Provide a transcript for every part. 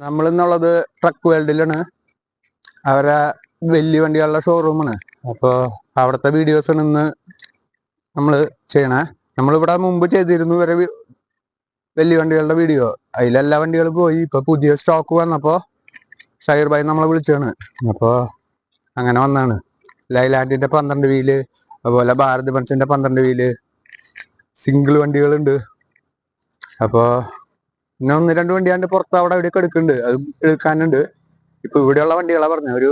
നമ്മൾ ഇന്നുള്ളത് ട്രക്ക് വേൾഡിലാണ്. അവരെ വലിയ വണ്ടികളുടെ ഷോറൂമാണ്. അപ്പോൾ അവിടുത്തെ വീഡിയോസാണ് ഇന്ന് നമ്മൾ ചെയ്യണേ. നമ്മളിവിടെ മുമ്പ് ചെയ്തിരുന്നു വരെ വലിയ വണ്ടികളുടെ വീഡിയോ. അതിലെല്ലാ വണ്ടികളും പോയി. ഇപ്പൊ പുതിയ സ്റ്റോക്ക് വന്നപ്പോൾ ഷൈർ ഭായി നമ്മളെ വിളിച്ചാണ്. അപ്പോൾ അങ്ങനെ വന്നാണ്. ലൈലാൻഡിന്റെ 12 വീല്, അതുപോലെ ഭാരത് ബെൻസിന്റെ 12 വീല്, സിംഗിൾ വണ്ടികളുണ്ട്. അപ്പോൾ പിന്നെ 1-2 വണ്ടിയാണ്ട് പുറത്ത് അവിടെ എവിടെയൊക്കെ എടുക്കുന്നുണ്ട്. അത് എടുക്കാനുണ്ട്. ഇപ്പൊ ഇവിടെയുള്ള വണ്ടികളാ പറഞ്ഞ ഒരു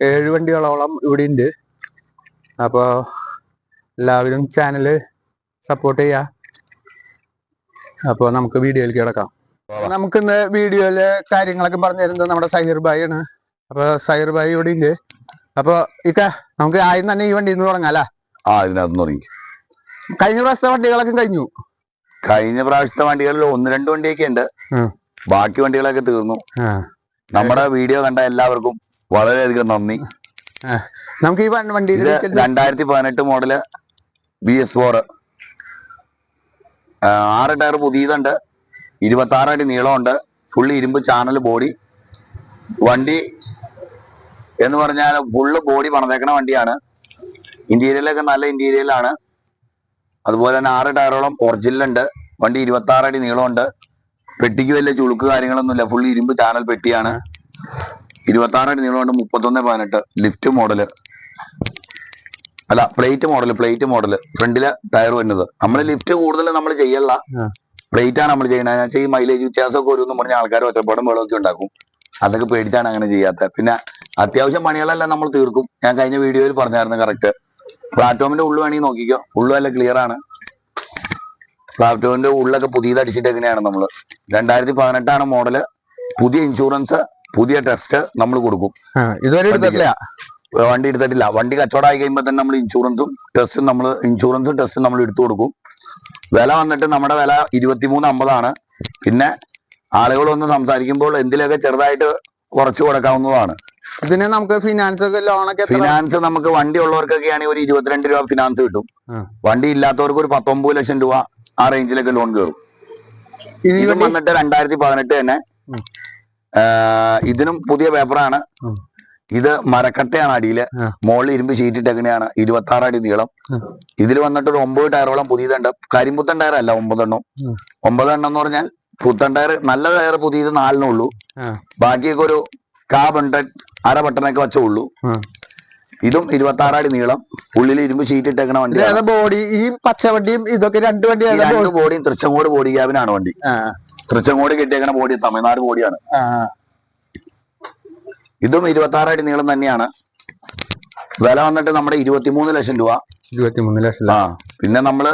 7 വണ്ടികളോളം ഇവിടെ ഉണ്ട്. അപ്പൊ എല്ലാവരും ചാനല് സപ്പോർട്ട് ചെയ്യാ. അപ്പൊ നമുക്ക് വീഡിയോയിലേക്ക് കിടക്കാം. നമുക്ക് ഇന്ന് വീഡിയോയിലെ കാര്യങ്ങളൊക്കെ പറഞ്ഞു തരുന്നത് നമ്മുടെ സഹീർ ഭായി ആണ്. അപ്പൊ സഹീർ ഭായി ഇവിടെ ഉണ്ട്. അപ്പൊ നമുക്ക് ആദ്യം തന്നെ ഈ വണ്ടിയിൽ നിന്ന് തുടങ്ങാം അല്ലേ? ഇതിനകത്ത് തുടങ്ങി. കഴിഞ്ഞ പ്രാവശ്യത്തെ വണ്ടികളൊക്കെ കഴിഞ്ഞു. കഴിഞ്ഞ പ്രാവശ്യത്തെ വണ്ടികളിൽ 1-2 വണ്ടിയൊക്കെ ഉണ്ട്. ബാക്കി വണ്ടികളൊക്കെ തീർന്നു. നമ്മുടെ വീഡിയോ കണ്ട എല്ലാവർക്കും വളരെയധികം നന്ദി. നമുക്ക് ഈ വണ്ടി 2018 മോഡല് BS4, 6 ടയർ പുതിയതുണ്ട്, 26 അടി നീളമുണ്ട്, ഫുള്ള് ഇരുമ്പ് ചാനൽ ബോഡി. വണ്ടി എന്ന് പറഞ്ഞാൽ ഫുള്ള് ബോഡി പണിതേക്കണ വണ്ടിയാണ്. ഇന്റീരിയലൊക്കെ നല്ല ഇന്റീരിയലാണ്. അതുപോലെ തന്നെ 6 ടയറോളം ഒറിജിനലുണ്ട്. വണ്ടി 26 അടി നീളമുണ്ട്. പെട്ടിക്ക് വലിയ ചുളുക്ക് കാര്യങ്ങളൊന്നുമില്ല. ഫുള്ള് ഇരുമ്പ് ചാനൽ പെട്ടിയാണ്. 26 അടി നീളമുണ്ട്. 31-18 ലിഫ്റ്റ് മോഡല്, അല്ല പ്ലേറ്റ് മോഡല്. ഫ്രണ്ടിലെ ടയർ വരുന്നത്. നമ്മൾ ലിഫ്റ്റ് കൂടുതൽ നമ്മൾ ചെയ്യല്ല, പ്ലേറ്റ് ആണ് നമ്മൾ ചെയ്യുന്നത്. ഈ മൈലേജ് വ്യത്യാസമൊക്കെ വരുമെന്ന് പറഞ്ഞ ആൾക്കാർ ഒറ്റപ്പാടും വെള്ളമൊക്കെ ഉണ്ടാക്കും. അതൊക്കെ പേടിച്ചാണ് അങ്ങനെ ചെയ്യാത്തത്. പിന്നെ അത്യാവശ്യം പണികളെല്ലാം നമ്മൾ തീർക്കും. ഞാൻ കഴിഞ്ഞ വീഡിയോയിൽ പറഞ്ഞായിരുന്നു കറക്റ്റ്. പ്ലാറ്റ്ഫോമിന്റെ ഉള്ളു വേണമെങ്കിൽ നോക്കിക്കോ, ഉള്ളു നല്ല ക്ലിയർ ആണ്. പ്ലാറ്റ്ഫോമിന്റെ ഉള്ളൊക്കെ പുതിയത് അടിച്ചിട്ട് എങ്ങനെയാണ് നമ്മള്. 2018 മോഡല്, പുതിയ ഇൻഷുറൻസ്, പുതിയ ടെസ്റ്റ് നമ്മൾ കൊടുക്കും. ഇതുവരെ വണ്ടി എടുത്തിട്ടില്ല. വണ്ടി കച്ചവടമായി കഴിയുമ്പോൾ തന്നെ നമ്മൾ ഇൻഷുറൻസും ടെസ്റ്റും നമ്മൾ എടുത്തു കൊടുക്കും. വില വന്നിട്ട് നമ്മുടെ വില 23.50 ആണ്. പിന്നെ ആളുകളൊന്ന് സംസാരിക്കുമ്പോൾ എന്തിലൊക്കെ ചെറുതായിട്ട് കുറച്ച് കൊടുക്കാവുന്നതാണ്. ഇതിന് നമുക്ക് ഫിനാൻസ് നമുക്ക് വണ്ടി ഉള്ളവർക്കൊക്കെ ആണെങ്കിൽ ഒരു 22 രൂപ ഫിനാൻസ് കിട്ടും. വണ്ടി ഇല്ലാത്തവർക്ക് ഒരു 19 ലക്ഷം രൂപ ആ റേഞ്ചിലൊക്കെ ലോൺ കയറും. ഇത് വന്നിട്ട് 2018 തന്നെ. ഇതിനും പുതിയ പേപ്പറാണ്. ഇത് മരക്കട്ടയാണ് അടിയില്, മുകളിൽ ഇരുമ്പ് ഷീറ്റ് ഇട്ടെങ്ങനെയാണ്. 26 അടി നീളം. ഇതിൽ വന്നിട്ട് ഒരു 9 ടയറോളം പുതിയതുണ്ട്. കരിമ്പുത്തൻ ടയർ അല്ല, 9 എണ്ണം എന്ന് പറഞ്ഞാൽ പുത്തൻ ടയർ. നല്ല ടയർ പുതിയത് 4 ഉള്ളൂ. ബാക്കിയൊക്കെ ഒരു അര ബട്ടനൊക്കെ വെച്ചേ ഉള്ളൂ. ഇതും 26 അടി നീളം, ഉള്ളിൽ ഇരുമ്പ് ഷീറ്റ് ഇട്ടേക്കണ വണ്ടി. ബോഡി ഈ പച്ചവണ്ടിയും ഇതൊക്കെ 2 ബോഡിയും തൃച്ചങ്കോട് ബോഡി ക്യാബിനാണ് വണ്ടി. തൃച്ചങ്കോട് കിട്ടിയേക്കണ ബോഡി തമിഴ്നാട് ബോഡിയാണ്. ഇതും 26 അടി നീളം തന്നെയാണ്. വില വന്നിട്ട് നമ്മുടെ 23 ലക്ഷം രൂപ. 23 ലക്ഷം. പിന്നെ നമ്മള്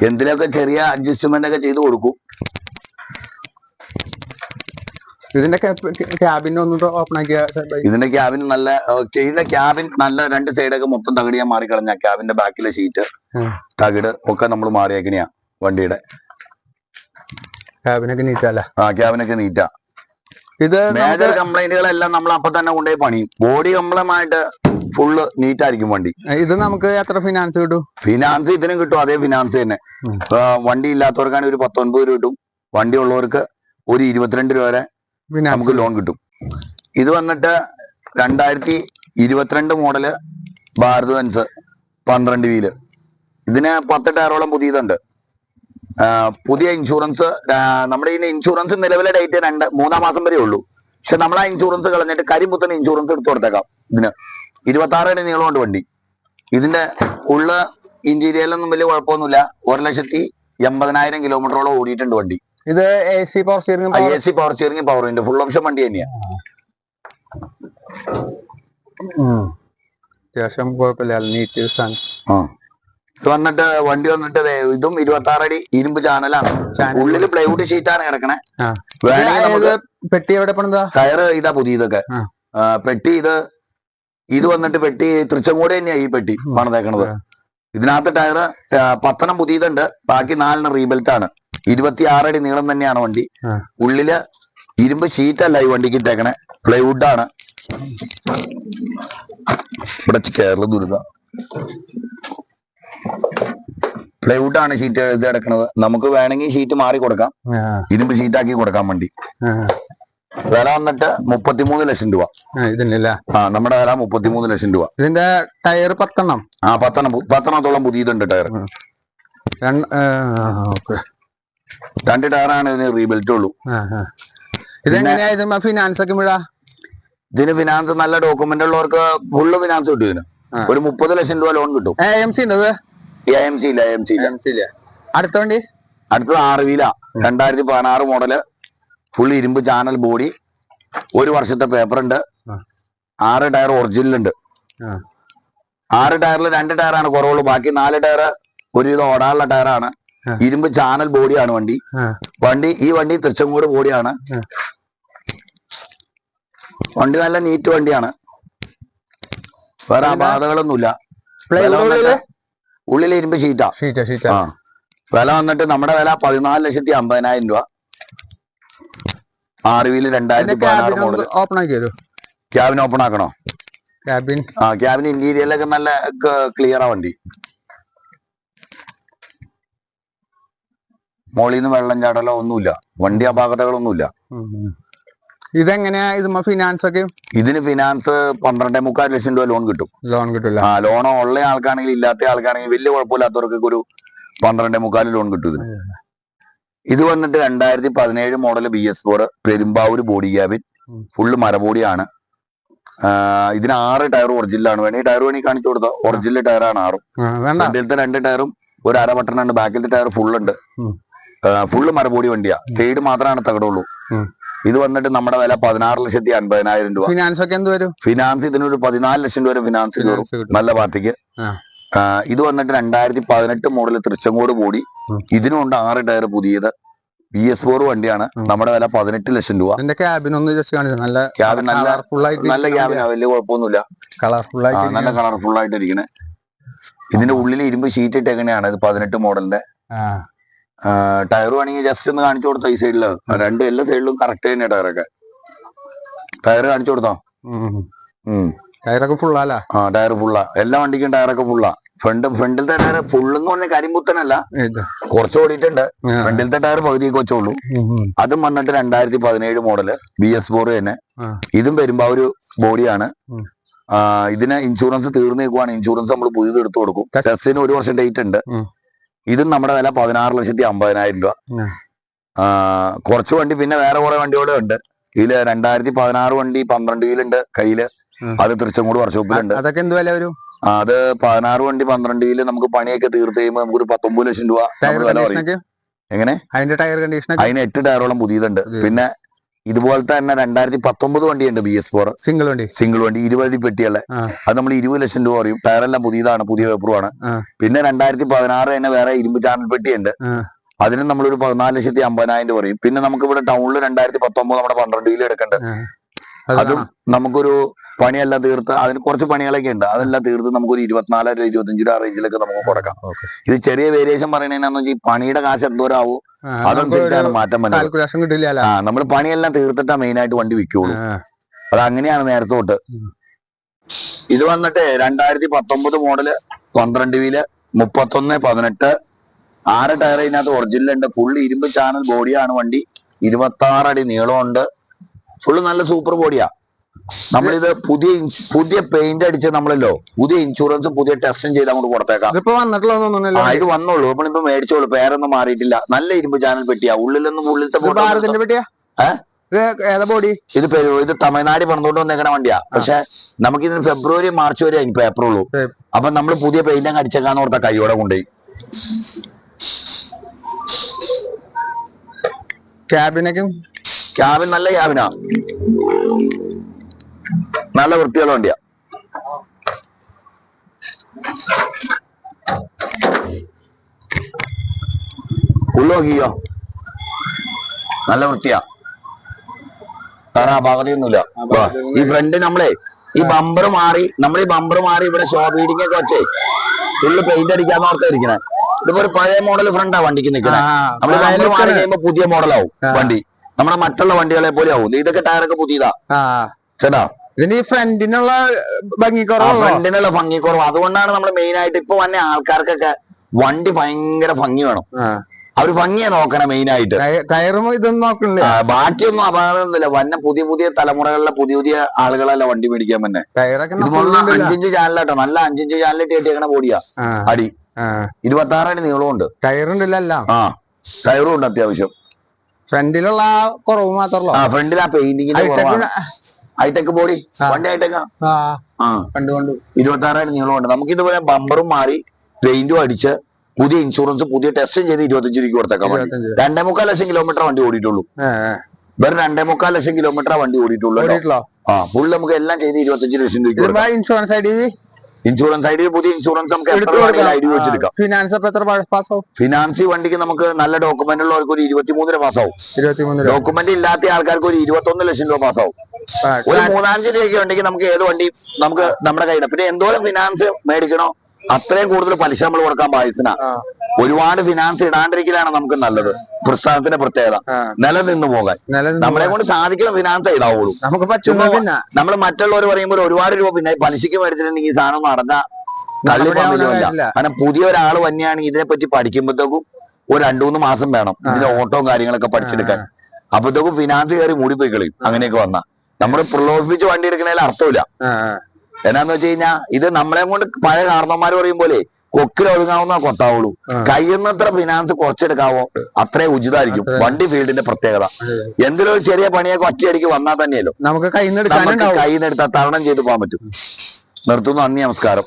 എന്തിനൊക്കെ ചെറിയ അഡ്ജസ്റ്റ്മെന്റ് ഒക്കെ ചെയ്ത് കൊടുക്കും. ഇതിന്റെ ക്യാബിൻ ഒന്ന് ഓപ്പൺ ആക്കിയ. ഇതിന്റെ ക്യാബിൻ നല്ല 2 സൈഡൊക്കെ മൊത്തം തകിടിയാ മാറിക്കളഞ്ഞ. ക്യാബിന്റെ ബാക്കിലെ ഷീറ്റ് തകിട് ഒക്കെ നമ്മൾ മാറിയേക്കണെയാ വണ്ടിയുടെ. ക്യാബിനൊക്കെ നീറ്റല്ലേ? ക്യാബിനൊക്കെ നീറ്റാ. ഇത് മേജർ കംപ്ലൈന്റുകളെല്ലാം നമ്മൾ അപ്പൊ തന്നെ കൊണ്ടുപോയി പണിയും. ബോഡി കംപ്ലൈന്റ് ഫുള്ള് നീറ്റ് ആയിരിക്കും വണ്ടി. ഇത് നമുക്ക് എത്ര ഫിനാൻസ് കിട്ടും? ഫിനാൻസ് ഇതിനും കിട്ടും, അതേ ഫിനാൻസ് തന്നെ. വണ്ടി ഇല്ലാത്തവർക്കാണെങ്കിൽ ഒരു 19 രൂപ കിട്ടും. വണ്ടി ഉള്ളവർക്ക് ഒരു 22 രൂപ വരെ നമുക്ക് ലോൺ കിട്ടും. ഇത് വന്നിട്ട് 2022 മോഡല് ഭാരത് ബെൻസ് 12 വീല്. ഇതിന് 10 ടയറോളം പുതിയതുണ്ട്. പുതിയ ഇൻഷുറൻസ്. നമ്മുടെ ഈ ഇൻഷുറൻസ് നിലവിലെ ഡേറ്റ് 3 മാസം വരെ ഉള്ളൂ. പക്ഷെ നമ്മൾ ആ ഇൻഷുറൻസ് കളഞ്ഞിട്ട് കരിമ്പുത്തൻ ഇൻഷുറൻസ് എടുത്തു കൊടുത്തേക്കാം. ഇതിന് 26 അടി നീളമുണ്ട് വണ്ടി. ഇതിന്റെ ഉള്ള ഇന്റീരിയലൊന്നും വലിയ കുഴപ്പമൊന്നുമില്ല. 1,80,000 കിലോമീറ്ററോളം ഓടിയിട്ടുണ്ട് വണ്ടി. ഇത് AC power steering power window full option വണ്ടി തന്നെയാ. അത്യാവശ്യം കുഴപ്പമില്ല, നീറ്റ് സാധനം. വന്നിട്ട് വണ്ടി വന്നിട്ട് ഇതും 26 അടി ഇരുമ്പ് ചാനലാണ്. ഉള്ളില് പ്ലൈവുഡ് ഷീറ്റാണ് കിടക്കണേ. പെട്ടി എവിടെ പണിതാ? ടയർ ഇതാ പുതിയതൊക്കെ. പെട്ടി ഇത് വന്നിട്ട് പെട്ടി തൃച്ചങ്കോട് തന്നെയാ ഈ പെട്ടി പണിതേക്കണത്. ഇതിനകത്ത് ടയർ 10 പുതിയതുണ്ട്, ബാക്കി 4 റീബെൽറ്റ് ആണ്. 26 അടി നീളം തന്നെയാണ് വണ്ടി. ഉള്ളില് ഇരുമ്പ് ഷീറ്റല്ല ഈ വണ്ടിക്ക് ഇട്ടേക്കണേ, പ്ലൈവുഡ് ആണ്. ഇവിടെ കേരള ദുരിത പ്ലൈവുഡ് ആണ് ഷീറ്റ് ഇത് കിടക്കുന്നത്. നമുക്ക് വേണമെങ്കിൽ ഷീറ്റ് മാറി കൊടുക്കാം, ഇരുമ്പ് ഷീറ്റാക്കി കൊടുക്കാം വണ്ടി. വില വന്നിട്ട് 33 ലക്ഷം രൂപ. ഇതിനല്ലേ? നമ്മുടെ വില 33 ലക്ഷം രൂപ. ഇതിന്റെ ടയർ 10 എണ്ണം? 10 പുതിയതുണ്ട് ടയർ. 2 ടയറാണ് ഇതിന് റീബിൽറ്റ് ഉള്ളൂ. ഇതെങ്ങനെയാ ഫിനാൻസ് ഒക്കെ വീഴാ? ഇതിന് ഫിനാൻസ് നല്ല ഡോക്യുമെന്റ് ഉള്ളവർക്ക് ഫുള്ള് ഫിനാൻസ് കിട്ടും. ഇതിന് ഒരു 30 ലക്ഷം രൂപ ലോൺ കിട്ടും. AMC ഇല്ല. അടുത്ത വണ്ടി അടുത്തത് RV 2016 മോഡല്, ഫുൾ ഇരുമ്പ് ചാനൽ ബോഡി, 1 വർഷത്തെ പേപ്പർ ഉണ്ട്, 6 ടയർ ഒറിജിനൽ ഉണ്ട്. 6 ടയറിൽ 2 ടയറാണ് കുറവുള്ളൂ, ബാക്കി 4 ടയർ ഒരുവിധം ഓടാനുള്ള ടയറാണ്. ഇരുമ്പ് ചാനൽ ബോഡിയാണ് വണ്ടി. ഈ വണ്ടി തൃച്ചങ്കോട് ബോഡിയാണ്. വണ്ടി നല്ല നീറ്റ് വണ്ടിയാണ്, വേറെ അപാകതകളൊന്നുമില്ല. ഉള്ളിൽ ഇരുമ്പ് ഷീറ്റാ. വില വന്നിട്ട് നമ്മുടെ വില 14,50,000 രൂപ. RV 2016 model. ഓപ്പൺ ആക്കി തരൂ? ക്യാബിൻ ഓപ്പൺ ആക്കണോ? ക്യാബിൻ ഇന്റീരിയറിലൊക്കെ നല്ല ക്ലിയറാ വണ്ടി. മോളിൽ നിന്ന് വെള്ളം ചാടലോ ഒന്നുമില്ല, വണ്ടി അപാകതകളൊന്നുമില്ല. ഇതെങ്ങനെയാ ഫിനാൻസ് ഒക്കെ? ഇതിന് ഫിനാൻസ് 12.25 ലക്ഷം രൂപ ലോൺ കിട്ടും. ലോൺ ഉള്ള ആൾക്കാണെങ്കിൽ, ഇല്ലാത്ത ആൾക്കാണെങ്കിൽ, വലിയ കുഴപ്പമില്ലാത്തവർക്ക് ഒരു 12.25 ലോൺ കിട്ടും. ഇത് വന്നിട്ട് 2017 model BS4 Perumbavoor body cabin, full മരബോഡിയാണ്. ഇതിന് 6 ടയർ ഒറിജിനലാണ്. വേണമെങ്കിൽ ടയർ കാണിച്ചു കൊടുത്തോ, ഒറിജിനൽ ടയറാണ് 6ഉം. ഫ്രണ്ടിലത്തെ 2 ടയറും ഒരു അര ബട്ടൺ ഉണ്ട്, ബാക്കിലത്തെ ടയർ ഫുള്ളുണ്ട്. ഫുള്ള് മരബോഡി വണ്ടിയാ, സൈഡ് മാത്രമാണ് തകടുള്ളൂ. ഇത് വന്നിട്ട് നമ്മുടെ വില 16,50,000 രൂപ. ഫിനാൻസ് ഒക്കെ എന്ത് വരും? ഫിനാൻസ് ഇതിനൊരു 14 ലക്ഷം രൂപ ഫിനാൻസ് കയറും, നല്ല പാർട്ടിക്ക്. ഇത് വന്നിട്ട് 2018 മോഡൽ തൃച്ചങ്കോട് ബോഡി, ഇതിനുണ്ട് 6 ടയർ പുതിയത്, BS4 വണ്ടിയാണ്. നമ്മുടെ വില 18 ലക്ഷം രൂപ. ക്യാബിൻ നല്ല ക്യാബിനാ, വലിയ കുഴപ്പമൊന്നുമില്ല, നല്ല കളർഫുൾ ആയിട്ട് ഇരിക്കണേ. ഇതിന്റെ ഉള്ളിൽ ഇരുമ്പ് ഷീറ്റ് ഇട്ടേക്കണെയാണ്. ഇത് 18 മോഡലിന്റെ. ടയർ വേണമെങ്കിൽ ജസ്റ്റ് ഒന്ന് കാണിച്ചു കൊടുത്തോ. ഈ സൈഡില് എല്ലാ സൈഡിലും കറക്റ്റ് തന്നെ ടയറൊക്കെ. ടയർ കാണിച്ചു കൊടുത്തോ? ടയറൊക്കെ ഫുള്ളാ? ടയർ ഫുള്ളാ, എല്ലാ വണ്ടിക്കും ടയറൊക്കെ ഫുള്ളാ. ഫ്രണ്ടിലത്തെ ടയർ ഫുള്ളെന്ന് പറഞ്ഞ കരിമ്പുത്തനല്ല, കുറച്ച് ഓടിയിട്ടുണ്ട്. ഫ്രണ്ടിലത്തെ ടയർ പകുതിയൊക്കെ വെച്ചോളൂ. അതും വന്നിട്ട് 2017 മോഡല് BS4 തന്നെ. ഇതും പെരുമ്പാവൂർ ബോഡിയാണ്. ഇതിന് ഇൻഷുറൻസ് തീർന്നേക്കുവാണ്. ഇൻഷുറൻസ് നമ്മൾ പുതിയത് എടുത്തു കൊടുക്കും. ടെസ്റ്റിന് 1 വർഷം ഡേറ്റ് ഉണ്ട്. ഇതും നമ്മുടെ വില 16,50,000 രൂപ. കുറച്ച് വണ്ടി പിന്നെ വേറെ കുറെ വണ്ടിയോടെ ഉണ്ട്. ഇതില് 2016 വണ്ടി 12 വീലുണ്ട് കയ്യില്, അത് തൃച്ചങ്കോട് വർക്ക്ഷോപ്പിലുണ്ട്. അതൊക്കെ എന്ത് വില വരും? അത് 16 വണ്ടി 12 വീല് നമുക്ക് പണിയൊക്കെ തീർത്ത് കഴിയുമ്പോൾ നമുക്കൊരു 19 ലക്ഷം രൂപ വില പറയും. എങ്ങനെ? അതിന്റെ ടയർ കണ്ടീഷൻ? അതിന് 8 ടയറോളം പുതിയതുണ്ട്. പിന്നെ ഇതുപോലത്തെ തന്നെ 2019 വണ്ടിയുണ്ട് BS4 സിംഗിൾ വണ്ടി 20 പെട്ടിയുള്ള. അത് നമ്മൾ 20 ലക്ഷം രൂപ പറയും. ടയറെല്ലാം പുതിയതാണ്, പുതിയ പേപ്പറുമാണ്. പിന്നെ 2016 തന്നെ വേറെ ഇരുമ്പ് ചാനൽ പെട്ടിയുണ്ട്, അതിന് നമ്മളൊരു 14,50,000 രൂപ പറയും. പിന്നെ നമുക്ക് ഇവിടെ ടൗണിൽ 2019 നമ്മുടെ 12 വീല് എടുക്കേണ്ടത്, അതും നമുക്കൊരു പണിയെല്ലാം തീർത്ത്, അതിന് കുറച്ച് പണികളൊക്കെ ഉണ്ട്, അതെല്ലാം തീർത്ത് നമുക്കൊരു 24,000-25,000 രൂപ റേഞ്ചിലൊക്കെ നമുക്ക് കൊടുക്കാം. ഇത് ചെറിയ വേരിയേഷൻ പറയുന്നതെന്നു വെച്ചാൽ ഈ പണിയുടെ കാശ് എന്തോരാവും അതനുസരിച്ചാണ് മാറ്റം വരുന്നത്. നമ്മൾ പണിയെല്ലാം തീർത്തിട്ടാ മെയിൻ ആയിട്ട് വണ്ടി വിൽക്കുള്ളൂ. അത് അങ്ങനെയാണ് നേരത്തെ തൊട്ട്. ഇത് വന്നിട്ട് 2019 മോഡല് 12 വീല് 31-18 6 ടയർ ഇതിനകത്ത് ഒറിജിനൽ ഉണ്ട്. ഫുള്ള് ഇരുമ്പ് ചാനൽ ബോഡിയാണ് വണ്ടി. 26 അടി നീളമുണ്ട്. ഫുള്ള് നല്ല സൂപ്പർ ബോഡിയാ. നമ്മളിത് പുതിയ പെയിന്റ് അടിച്ച് നമ്മളല്ലോ പുതിയ ഇൻഷുറൻസ് പുതിയ ടെസ്റ്റും ചെയ്ത് അങ്ങോട്ട് കൊടുത്തേക്കാം. ഇത് വന്നോളൂ, നമ്മളിപ്പോ മേടിച്ചോളൂ, പേരൊന്നും മാറിയിട്ടില്ല. നല്ല ഇരുമ്പ് ചാനൽ പെട്ടിയാ. ഉള്ളിലൊന്നും ഉള്ളിലത്തെ ഇത് തമിഴ്നാട് പണിതോണ്ട് വന്നേക്കണ വണ്ടിയാ. പക്ഷെ നമുക്കിതിന് ഫെബ്രുവരി മാർച്ച് വരെ അതിന് പേപ്പറുള്ളൂ. അപ്പൊ നമ്മൾ പുതിയ പെയിന്റ് അങ്ങ് അടിച്ചേക്കാന്ന് ഓർത്ത കൈയോടെ കൊണ്ടുപോയി. ക്യാബിൻ നല്ല ക്യാബിനാ, നല്ല വൃത്തിയുള്ള വണ്ടിയാ. ഉള്ളു നോക്കിയോ, നല്ല വൃത്തിയാ, ഭാഗത്തൊന്നുമില്ല. ഈ ഫ്രണ്ട് ഈ ബമ്പർ മാറി ഇവിടെ ഷോ ബീഡിംഗ് ഒക്കെ വെച്ചേ ഫുള്ള് പെയിന്റ് അടിക്കാന്ന് ഓർത്തായിരിക്കണേ. ഇതിപ്പോ ഒരു പഴയ മോഡൽ ഫ്രണ്ടാ വണ്ടിക്ക് നിൽക്കണേ. നമ്മൾ ബമ്പർ മാറി കഴിയുമ്പോ പുതിയ മോഡലാവും വണ്ടി. നമ്മുടെ മറ്റുള്ള വണ്ടികളെ പോലെ ആവും. ഇതൊക്കെ ടയറൊക്കെ പുതിയതാ ചേട്ടാ. ഇതിന് ഫ്രണ്ടിനുള്ള ഭംഗിക്കുറവ്. അതുകൊണ്ടാണ് നമ്മൾ മെയിൻ ആയിട്ട് ഇപ്പൊ വന്ന ആൾക്കാർക്കൊക്കെ വണ്ടി ഭയങ്കര ഭംഗി വേണം. അവര് ഭംഗിയെ നോക്കണം മെയിൻ ആയിട്ട്. ടയറും ഇതൊന്നും നോക്കണില്ല. ബാക്കിയൊന്നും അപകടമൊന്നുമില്ല. വന്ന പുതിയ തലമുറകളിലെ പുതിയ ആളുകളല്ല വണ്ടി മേടിക്കാൻ തന്നെ. ടയറൊക്കെ 5 ചാനലാട്ടോ, നല്ല 5 ചാനലിട്ട് കെട്ടിയേക്കണ ബോഡിയാ. അടി 26 അടി നീളമുണ്ട്. ടയറുണ്ടല്ലോ. ടയറും ഉണ്ട് അത്യാവശ്യം. ഫ്രണ്ടിലുള്ള കുറവ് മാത്രമല്ലോ. ഫ്രണ്ടിൽ ആ പെയിന്റിങ്ങിന്റെ ഹൈടെക് ബോഡി, വണ്ടി ഹൈടെക്കാ. 26 അടി നീളമുണ്ട്. നമുക്ക് ഇതുപോലെ ബമ്പറും മാറി പെയിന്റും അടിച്ച് പുതിയ ഇൻഷുറൻസ് പുതിയ ടെസ്റ്റും ചെയ്ത് 25 രൂപയ്ക്ക് കൊടുത്തേക്കാം. 2.25 ലക്ഷം കിലോമീറ്റർ വണ്ടി ഓടിയിട്ടുള്ളൂ. വെറും 2.25 ലക്ഷം കിലോമീറ്റർ വണ്ടി ഓടിയിട്ടുള്ളൂ. ഫുൾ നമുക്ക് എല്ലാം ചെയ്ത് 25 ലക്ഷം രൂപ. ഇൻഷുറൻസ് ഐ ഡി പുതിയ ഇൻഷുറൻസ് നമുക്ക് ഐ ഡി വെച്ചെടുക്കാം. ഫിനാൻസ് വണ്ടിക്ക് നമുക്ക് നല്ല ഡോക്യുമെന്റ് ഉള്ളവർക്ക് ഒരു 23 രൂപ പാസ്സാവും. ഡോക്യുമെന്റ് ഇല്ലാത്ത ആൾക്കാർക്ക് ഒരു 21 ലക്ഷം രൂപ പാസ്സാവും. ഒരു 3-5 രൂപയ്ക്ക് ഉണ്ടെങ്കിൽ നമുക്ക് ഏത് വണ്ടി നമുക്ക് നമ്മുടെ കയ്യിൽ. പിന്നെ എന്തോരം ഫിനാൻസ് മേടിക്കണോ അത്രയും കൂടുതൽ പലിശ നമ്മൾ കൊടുക്കാൻ ബാധ്യസ്ഥനാ. ഒരുപാട് ഫിനാൻസ് ഇടാണ്ടിരിക്കലാണ് നമുക്ക് നല്ലത്. പ്രസ്ഥാനത്തിന്റെ പ്രത്യേകത നിലനിന്ന് പോകാൻ നമ്മളെ കൊണ്ട് സാധിക്കുന്ന ഫിനാൻസ് ഇടാവുള്ളൂ. നമുക്ക് പറ്റുന്ന നമ്മൾ മറ്റുള്ളവർ പറയുമ്പോൾ ഒരുപാട് രൂപ പിന്നെ പലിശക്ക് മേടിച്ചിട്ടുണ്ടെങ്കിൽ ഈ സാധനം നടന്ന തള്ളിപ്പോകില്ല. കാരണം പുതിയ ഒരാൾ തന്നെയാണെങ്കിൽ ഇതിനെപ്പറ്റി പഠിക്കുമ്പോഴത്തേക്കും ഒരു 2-3 മാസം വേണം ഇതിന്റെ ഓട്ടവും കാര്യങ്ങളൊക്കെ പഠിച്ചെടുക്കാൻ. അപ്പോഴത്തേക്കും ഫിനാൻസ് കയറി മൂടിപ്പോയി കളയും. അങ്ങനെയൊക്കെ വന്നാ നമ്മൾ പ്രലോഭിപ്പിച്ച് വണ്ടി എടുക്കുന്നതിൽ അർത്ഥമില്ല. എന്നാന്ന് വെച്ച് കഴിഞ്ഞാൽ ഇത് നമ്മളെ കൊണ്ട് പഴയ കാരണവന്മാര് പറയും പോലെ കൊക്കിൽ ഒതുങ്ങാവുന്ന കൊത്താവുള്ളൂ. കഴിയുന്നത്ര ഫിനാൻസ് കുറച്ചെടുക്കാവോ അത്രേ ഉചിതമായിരിക്കും. വണ്ടി ഫീൽഡിന്റെ പ്രത്യേകത. എന്തെങ്കിലും ഒരു ചെറിയ പണിയൊക്കെ ഒറ്റയടിക്ക് വന്നാൽ തന്നെയല്ലോ നമുക്ക് കൈ നിന്നെടുത്താൽ തരണം ചെയ്ത് പോകാൻ പറ്റും. നിർത്തുന്നു. നന്ദി, നമസ്കാരം.